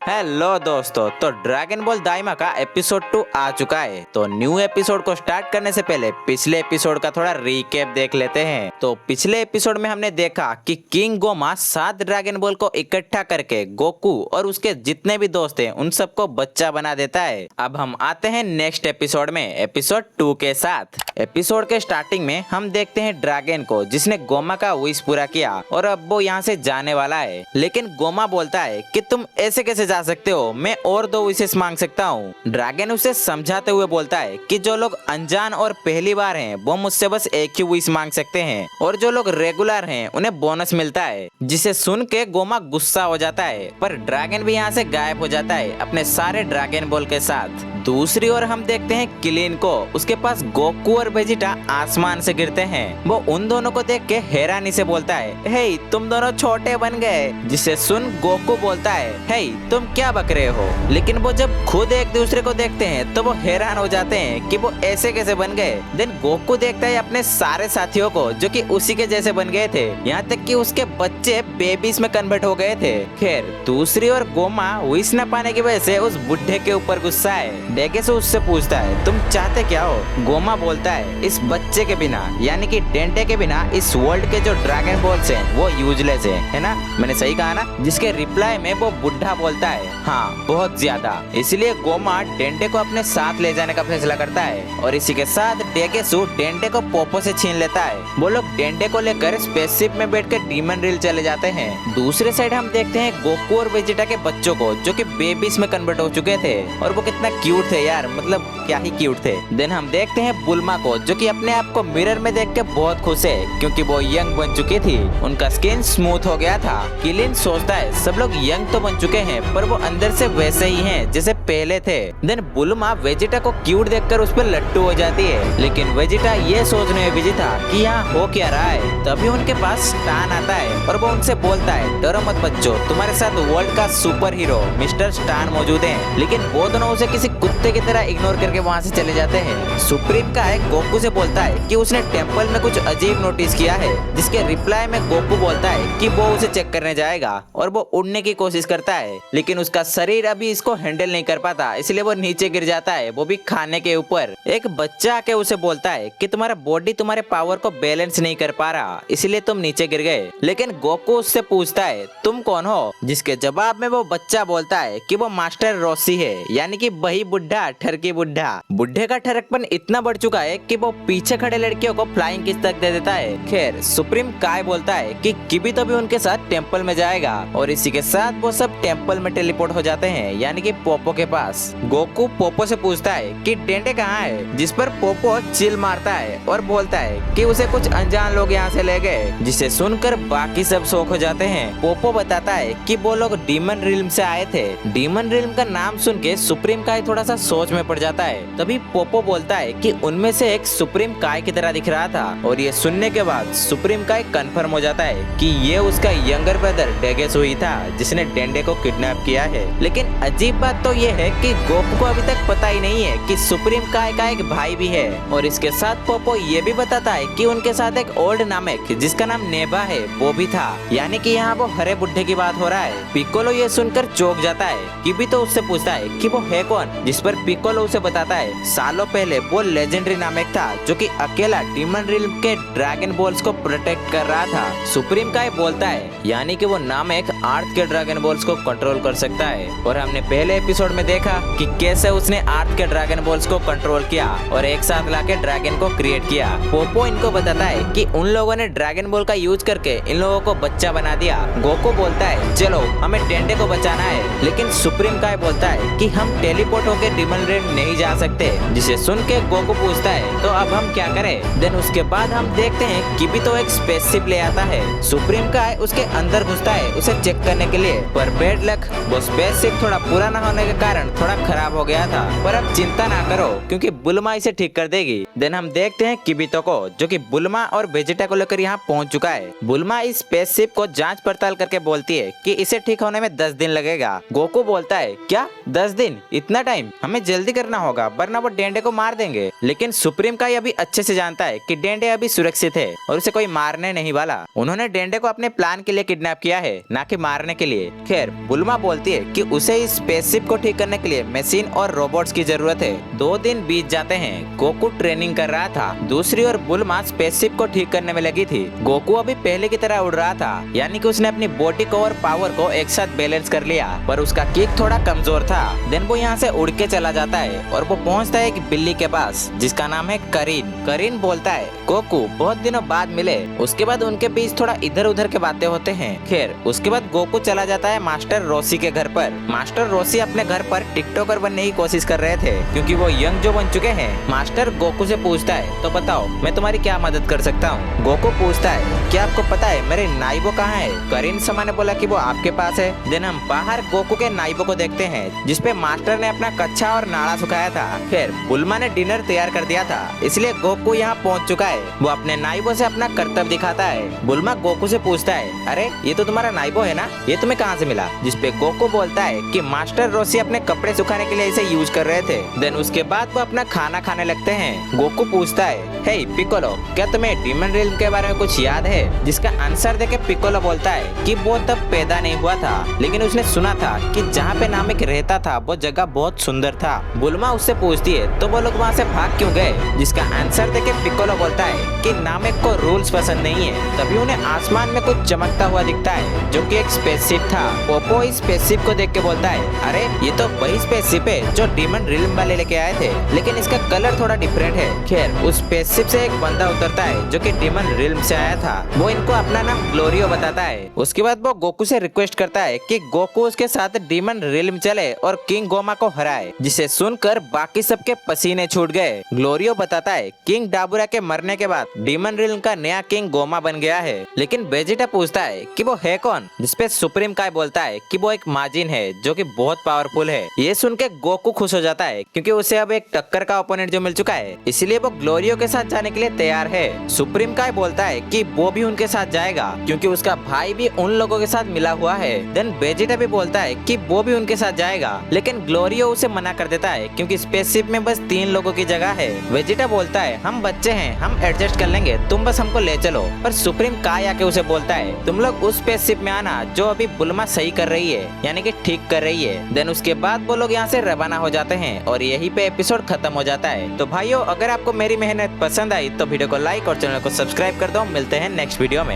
Hello दोस्तों, तो dragon ball दाइमा का एपिसोड 2 आ चुका है। तो न्यू एपिसोड को स्टार्ट करने से पहले पिछले एपिसोड का थोड़ा रिकैप देख लेते हैं। तो पिछले एपिसोड में हमने देखा कि किंग गोमा 7 ड्रैगन बॉल को इकट्ठा करके गोकू और उसके जितने भी दोस्त हैं उन सबको बच्चा बना देता है। अब हम आते हैं नेक्स्ट एपिसोड में, एपिसोड 2 के साथ। एपिसोड के स्टार्टिंग में हम देखते हैं ड्रैगन को जिसने गोमा का विश पूरा किया और अब वो यहाँ से जाने वाला है। लेकिन गोमा बोलता है कि तुम ऐसे कैसे जा सकते हो, मैं और 2 विशेष मांग सकता हूँ। ड्रैगन उसे समझाते हुए बोलता है कि जो लोग अनजान और पहली बार हैं वो मुझसे बस एक ही विश मांग सकते हैं और जो लोग रेगुलर हैं उन्हें बोनस मिलता है। जिसे सुन के गोमा गुस्सा हो जाता है, पर ड्रैगन भी यहाँ से गायब हो जाता है अपने सारे ड्रैगन बॉल के साथ। दूसरी ओर हम देखते हैं किलिन को, उसके पास गोकू और वेजिटा आसमान से गिरते हैं। वो उन दोनों को देख के हैरानी से बोलता है, हे तुम दोनों छोटे बन गए। जिसे सुन गोकू बोलता है, हे तुम क्या बक रहे हो। लेकिन वो जब खुद एक दूसरे को देखते हैं तो वो हैरान हो जाते हैं कि वो ऐसे कैसे बन गए। देन गोकू देखता है अपने सारे साथियों को जो कि उसी के जैसे बन गए थे, यहाँ तक कि उसके बच्चे बेबीज में कन्वर्ट हो गए थे। खैर दूसरी ओर गोमा विश न पाने की वजह से उस बुढ़े के ऊपर गुस्सा है। डेगेसो उससे पूछता है, तुम चाहते क्या हो। गोमा बोलता है, इस बच्चे के बिना यानी कि डेंटे के बिना इस वर्ल्ड के जो ड्रैगन बॉल्स हैं वो यूजलेस है ना। मैंने सही कहा ना। जिसके रिप्लाई में वो बुढ़ा बोलता है, हाँ बहुत ज्यादा। इसलिए गोमा डेंटे को अपने साथ ले जाने का फैसला करता है और इसी के साथ डेगेसो डेंटे को पोपो से छीन लेता है। वो लोग डेंटे को लेकर स्पेसशिप में बैठकर डीमन रिल चले जाते हैं। दूसरे साइड हम देखते हैं गोकू और वेजिटा के बच्चों को जो कि बेबीज में कन्वर्ट हो चुके थे और वो कितना क्यूट थे यार, मतलब क्या ही क्यूट थे। देन हम देखते हैं बुल्मा को जो कि अपने आप को मिरर में देख के बहुत खुश है क्योंकि वो यंग बन चुकी थी, उनका स्किन स्मूथ हो गया था। किलिन सोचता है सब लोग यंग तो बन चुके हैं पर वो अंदर से वैसे ही हैं जैसे पहले थे। देन बुल्मा वेजिटा को क्यूट देखकर उस पर लट्टू हो जाती है, लेकिन वेजिटा ये सोचने में बिजी था कि यहाँ हो क्या रहा है। तभी उनके पास स्टान आता है और वो उनसे बोलता है, डरो मत बच्चों, तुम्हारे साथ वर्ल्ड का सुपर हीरो मिस्टर स्टान मौजूद है। लेकिन वो दोनों उसे किसी कुत्ते की तरह इग्नोर करके वहाँ से चले जाते हैं। सुप्रीम का है गोकू से बोलता है कि उसने टेंपल में कुछ अजीब नोटिस किया है, जिसके रिप्लाई में गोकू बोलता है कि वो उसे चेक करने जाएगा और वो उड़ने की कोशिश करता है, लेकिन उसका शरीर अभी इसको हैंडल नहीं कर पाता, इसलिए वो नीचे गिर जाता है, वो भी खाने के ऊपर। एक बच्चा आके उसे बोलता है कि तुम्हारा बॉडी तुम्हारे पावर को बैलेंस नहीं कर पा रहा, इसलिए तुम नीचे गिर गए। लेकिन गोकू उससे पूछता है, तुम कौन हो। जिसके जवाब में वो बच्चा बोलता है कि वो मास्टर रोसी है, यानी कि वही बुढ़ा ठरकी बुढ़ा। बुढ़े का ठरकपन इतना बढ़ चुका है कि वो पीछे खड़े लड़कियों को फ्लाइंग किस तक दे देता है। खैर सुप्रीम काय बोलता है कि किबी तो भी उनके साथ टेंपल में जाएगा और इसी के साथ वो सब टेंपल में टेलीपोर्ट हो जाते हैं, यानी कि पोपो के पास। गोकू पोपो से पूछता है कि डेंटे कहाँ है, जिस पर पोपो चिल मारता है और बोलता है कि उसे कुछ अनजान लोग यहाँ से ले गए, जिसे सुनकर बाकी सब शौक हो जाते हैं। पोपो बताता है कि वो लोग डीमन रिल्म से आए थे। डीमन रिल्म का नाम सुन के सुप्रीम काय थोड़ा सा सोच में पड़ जाता है। तभी पोपो बोलता है कि उनमें से एक सुप्रीम काय की तरह दिख रहा था और ये सुनने के बाद सुप्रीम काय कंफर्म हो जाता है कि ये उसका यंगर ब्रदर डेगेसो ही था जिसने डेंडे को किडनैप किया है। लेकिन अजीब बात तो ये है कि गोकू को अभी तक पता ही नहीं है कि सुप्रीम काय का एक भाई भी है। और इसके साथ पोपो ये भी बताता है कि उनके साथ एक ओल्ड नामक जिसका नाम नेबा है वो भी था, यानी कि यहाँ वो हरे बुढ़े की बात हो रहा है। पिकोलो ये सुनकर चौंक जाता है। किबी तो उससे पूछता है कि वो है कौन, जिस पर पिकोलो उसे बताता है सालों पहले वो लेजेंडरी नामक था जो कि अकेला डीमन रिल्म के ड्रैगन बॉल्स को प्रोटेक्ट कर रहा था। सुप्रीम काय बोलता है यानी कि वो नामक अर्थ के ड्रैगन बॉल्स को कंट्रोल कर सकता है और हमने पहले एपिसोड में देखा कि कैसे उसने अर्थ के ड्रैगन बॉल्स को कंट्रोल किया और एक साथ लाके ड्रैगन को क्रिएट किया। पोपो इनको बताता है कि उन लोगों ने ड्रैगन बॉल का यूज करके इन लोगों को बच्चा बना दिया। गोकू बोलता है चलो हमें डेंडे को बचाना है, लेकिन सुप्रीम काय बोलता है कि हम टेलीपोर्ट होकर डीमन रिल्म नहीं जा सकते। जिसे सुन के गोकू पूछता है तो अब हम क्या करें। देन उसके बाद हम देखते हैं कि भी तो एक स्पेसशिप ले आता है। सुप्रीम काय उसके अंदर घुसता है उसे चेक करने के लिए, पर बैड लक वो स्पेसशिप थोड़ा पुराना होने के कारण थोड़ा खराब हो गया था। पर अब चिंता ना करो क्योंकि बुल्मा इसे ठीक कर देगी। देन हम देखते हैं किबितो को जो कि बुल्मा और वेजिटा को लेकर यहाँ पहुँच चुका है। बुल्मा इस स्पेसशिप को जांच पड़ताल करके बोलती है कि इसे ठीक होने में 10 दिन लगेगा। गोकू बोलता है क्या 10 दिन, इतना टाइम, हमें जल्दी करना होगा वरना वो डेंडे को मार देंगे। लेकिन सुप्रीम का अभी अच्छे से जानता है कि डेंडे अभी सुरक्षित है और उसे कोई मारने नहीं वाला। उन्होंने डेंडे को अपने प्लान के लिए किडनैप किया है, ना कि मारने के लिए। खैर बुल्मा बोलती बोलती है कि उसे इस स्पेसशिप को ठीक करने के लिए मशीन और रोबोट्स की जरूरत है। 2 दिन बीत जाते हैं। गोकू ट्रेनिंग कर रहा था, दूसरी ओर बुल्मा स्पेसशिप को ठीक करने में लगी थी। गोकू अभी पहले की तरह उड़ रहा था, यानी कि उसने अपनी बॉडी को और पावर को एक साथ बैलेंस कर लिया, पर उसका किक थोड़ा कमजोर था। देन वो यहाँ से उड़ के चला जाता है और वो पहुँचता है एक बिल्ली के पास जिसका नाम है करीन। करीन बोलता है गोकू बहुत दिनों बाद मिले। उसके बाद उनके बीच थोड़ा इधर उधर के बातें होते हैं। खैर उसके बाद गोकू चला जाता है मास्टर रोसी के घर पर। मास्टर रोसी अपने घर पर टिकटॉकर बनने की कोशिश कर रहे थे क्योंकि वो यंग जो बन चुके हैं। मास्टर गोकू से पूछता है तो बताओ मैं तुम्हारी क्या मदद कर सकता हूँ। गोकू पूछता है क्या आपको पता है मेरे नाइबो कहाँ है। करीन समा ने बोला कि वो आपके पास है। देन हम बाहर गोकू के नाइबो को देखते हैं जिसपे मास्टर ने अपना कच्चा और नाड़ा सुखाया था। फिर बुल्मा ने डिनर तैयार कर दिया था, इसलिए गोकू यहाँ पहुँच चुका है। वो अपने नाइबो से अपना कर्तव्य दिखाता है। बुल्मा गोकू से पूछता है अरे ये तो तुम्हारा नाइबो है ना, ये तुम्हें कहाँ से मिला। जिसपे गोकू बोलता है कि मास्टर रोसी अपने कपड़े सुखाने के लिए इसे यूज कर रहे थे। देन उसके बाद वो अपना खाना खाने लगते हैं। गोकू पूछता है हे पिकोलो क्या तुम्हें डीमन रिल्म के बारे में कुछ याद है। जिसका आंसर देके पिकोलो बोलता है कि वो तब पैदा नहीं हुआ था, लेकिन उसने सुना था कि जहाँ पे नामिक रहता था वो जगह बहुत सुंदर था। बुल्मा उससे पूछती है तो वो लोग वहाँ से भाग क्यों गए। जिसका आंसर देके पिकोलो बोलता है कि नामिक को रूल्स पसंद नहीं है। तभी उन्हें आसमान में कुछ चमकता हुआ दिखता है जो कि एक स्पेसशिप था। पोपो इस स्पेसशिप को देख के बोलता है अरे ये तो वही स्पेसशिप है जो डीमन रिल्म वाले लेके आए थे, लेकिन इसका कलर थोड़ा डिफरेंट है। खैर उस स्पेसशिप से एक बंदा उतरता है जो कि डीमन रिल्म से आया था। वो इनको अपना नाम ग्लोरियो बताता है। उसके बाद वो गोकू से रिक्वेस्ट करता है कि गोकू उसके साथ डीमन रिल्म चले और किंग गोमा को हराए। जिसे सुनकर बाकी सबके पसीने छूट गए। ग्लोरियो बताता है किंग डाबुरा के मरने के बाद डीमन रिल्म का नया किंग गोमा बन गया है, लेकिन वेजिटा पूछता है कि वो है कौन। जिसपे सुप्रीम काय बोलता है कि वो एक माजिन है जो कि बहुत पावरफुल है। ये सुन के गोकू खुश हो जाता है क्योंकि उसे अब एक टक्कर का ओपोनेंट जो मिल चुका है, इसलिए वो ग्लोरियो के साथ जाने के लिए तैयार है। सुप्रीम काय बोलता है कि वो भी उनके साथ जाएगा क्योंकि उसका भाई भी उन लोगों के साथ मिला हुआ है। देन वेजिटा भी बोलता है कि वो भी उनके साथ जाएगा, लेकिन ग्लोरियो उसे मना कर देता है क्योंकि स्पेसशिप में बस 3 लोगों की जगह है। वेजिटा बोलता है हम बच्चे हैं, हम एडजस्ट कर लेंगे, तुम बस हमको ले चलो। पर सुप्रीम काय आके उसे बोलता है तुम लोग उस स्पेसशिप में आना जो अभी बुल्मा सही कर रही है, यानी कि ठीक कर रही है। देन उसके बाद वो लोग यहाँ से रवाना हो जाते हैं और यहीं पे एपिसोड खत्म हो जाता है। तो भाइयों अगर आपको मेरी मेहनत पसंद आई तो वीडियो को लाइक और चैनल को सब्सक्राइब कर दो। मिलते हैं नेक्स्ट वीडियो में।